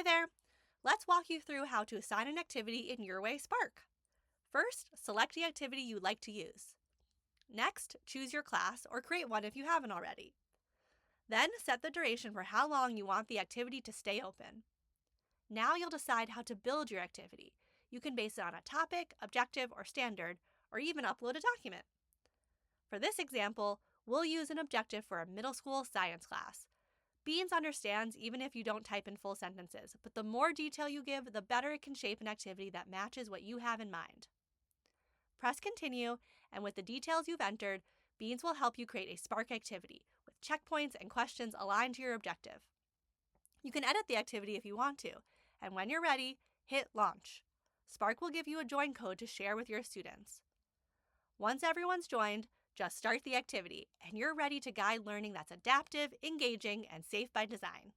Hi there! Let's walk you through how to assign an activity in Yourway Spark. First, select the activity you'd like to use. Next, choose your class or create one if you haven't already. Then, set the duration for how long you want the activity to stay open. Now you'll decide how to build your activity. You can base it on a topic, objective, or standard, or even upload a document. For this example, we'll use an objective for a middle school science class. Beans understands even if you don't type in full sentences, but the more detail you give, the better it can shape an activity that matches what you have in mind. Press continue, and with the details you've entered, Beans will help you create a Spark activity with checkpoints and questions aligned to your objective. You can edit the activity if you want to, and when you're ready, hit launch. Spark will give you a join code to share with your students. Once everyone's joined, just start the activity, and you're ready to guide learning that's adaptive, engaging, and safe by design.